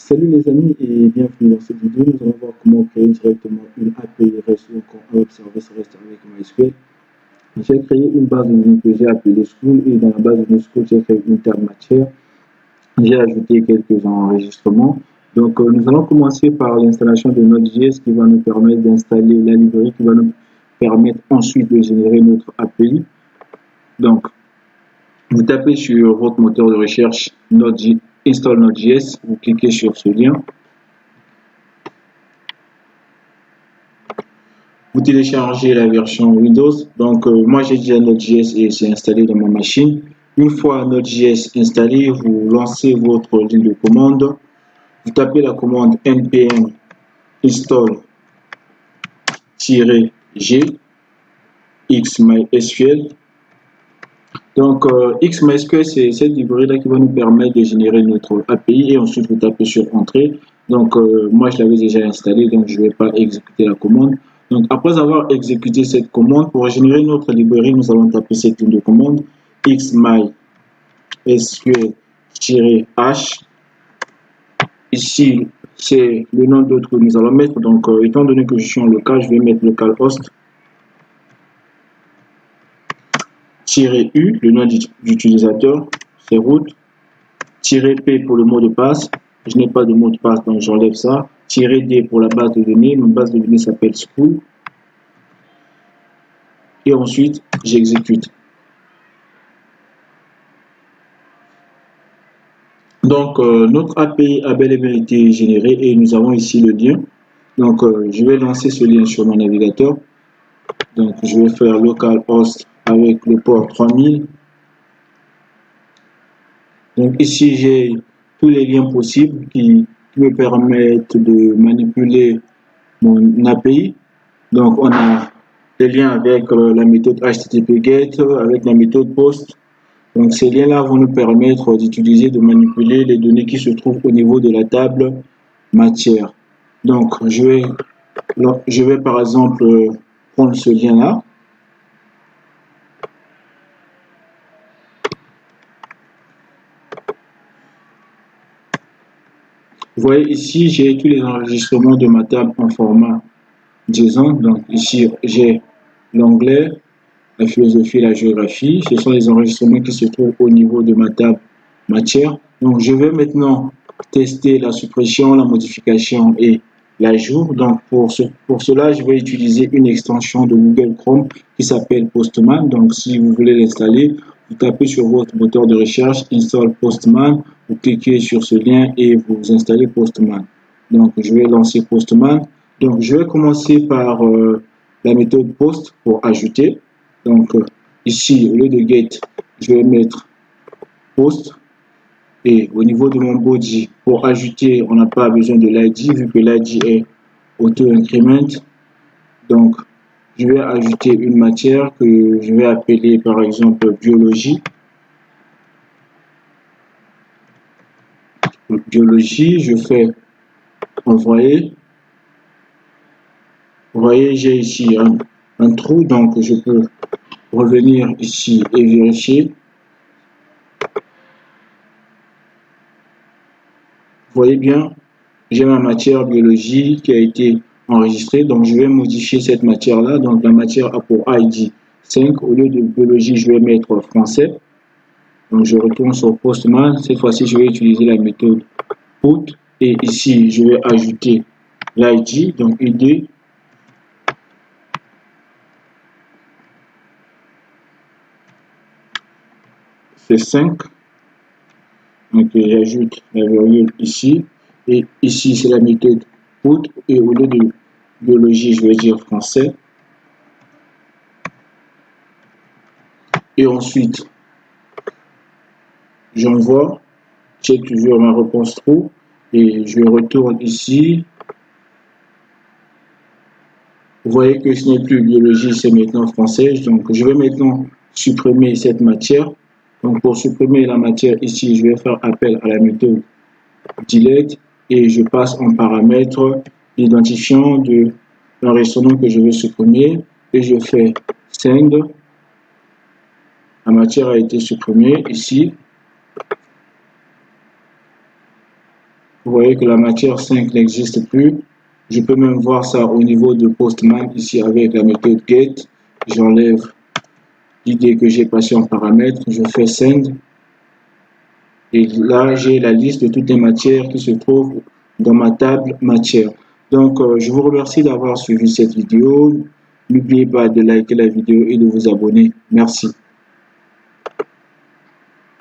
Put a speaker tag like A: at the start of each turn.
A: Salut les amis et bienvenue dans cette vidéo. Nous allons voir comment créer directement une API REST ou encore un web service REST avec MySQL. J'ai créé une base de données que j'ai appelée School et dans la base de données School, j'ai fait une table matière. J'ai ajouté quelques enregistrements. Donc, nous allons commencer par l'installation de Node.js qui va nous permettre d'installer la librairie qui va nous permettre ensuite de générer notre API. Donc, vous tapez sur votre moteur de recherche Node.js, install Node.js, vous cliquez sur ce lien. Vous téléchargez la version Windows. Donc, moi, j'ai déjà Node.js et c'est installé dans ma machine. Une fois Node.js installé, vous lancez votre ligne de commande. Vous tapez la commande npm install-g xMySQL. Donc, xMySQL, c'est cette librairie-là qui va nous permettre de générer notre API et ensuite vous tapez sur Entrée. Donc, moi, je l'avais déjà installé, donc je ne vais pas exécuter la commande. Donc, après avoir exécuté cette commande, pour générer notre librairie, nous allons taper cette ligne de commande xMySQL-h. Ici, c'est le nom d'hôte que nous allons mettre. Donc, étant donné que je suis en local, je vais mettre localhost. -u, le nom d'utilisateur, c'est root. -p pour le mot de passe. Je n'ai pas de mot de passe, donc j'enlève ça. -d pour la base de données. Ma base de données s'appelle school. Et ensuite, j'exécute. Donc, notre API a bel et bien été générée et nous avons ici le lien. Donc, je vais lancer ce lien sur mon navigateur. Donc, je vais faire localhost avec le port 3000. Donc, ici, j'ai tous les liens possibles qui me permettent de manipuler mon API. Donc, on a les liens avec la méthode HTTP GET, avec la méthode POST. Donc, ces liens-là vont nous permettre d'utiliser, de manipuler les données qui se trouvent au niveau de la table matière. Donc, je vais par exemple prendre ce lien-là. Vous voyez ici, j'ai tous les enregistrements de ma table en format JSON. Donc, ici, j'ai l'onglet, la philosophie, la géographie. Ce sont les enregistrements qui se trouvent au niveau de ma table matière. Donc, je vais maintenant tester la suppression, la modification et l'ajout. Donc, pour cela, je vais utiliser une extension de Google Chrome qui s'appelle Postman. Donc, si vous voulez l'installer, vous tapez sur votre moteur de recherche, install Postman, vous cliquez sur ce lien et vous installez Postman. Donc, je vais lancer Postman. Donc, je vais commencer par la méthode post pour ajouter. Donc, ici, au lieu de get, je vais mettre post. Et au niveau de mon body, pour ajouter, on n'a pas besoin de l'ID vu que l'ID est auto-increment. Donc, je vais ajouter une matière que je vais appeler par exemple biologie. Biologie, je fais envoyer. Vous voyez, j'ai ici un trou, donc je peux revenir ici et vérifier. Vous voyez bien, j'ai ma matière biologie qui a été enregistrée, donc je vais modifier cette matière-là. Donc la matière a pour ID 5, au lieu de biologie, je vais mettre français. Donc je retourne sur Postman, cette fois-ci je vais utiliser la méthode put et ici je vais ajouter l'ID, donc ID. C'est 5. Donc j'ajoute la virgule ici et ici c'est la méthode put et au lieu de biologie je vais dire français et ensuite j'envoie, j'ai toujours ma réponse true et je retourne ici. Vous voyez que ce n'est plus biologie, c'est maintenant français. Donc je vais maintenant supprimer cette matière. Donc pour supprimer la matière ici, je vais faire appel à la méthode delete et je passe en paramètre l'identifiant de l'enregistrement que je veux supprimer et je fais send. La matière a été supprimée ici. Vous voyez que la matière 5 n'existe plus. Je peux même voir ça au niveau de Postman ici avec la méthode get. J'enlève l'idée que j'ai passée en paramètre. Je fais send. Et là, j'ai la liste de toutes les matières qui se trouvent dans ma table matière. Donc, je vous remercie d'avoir suivi cette vidéo. N'oubliez pas de liker la vidéo et de vous abonner. Merci.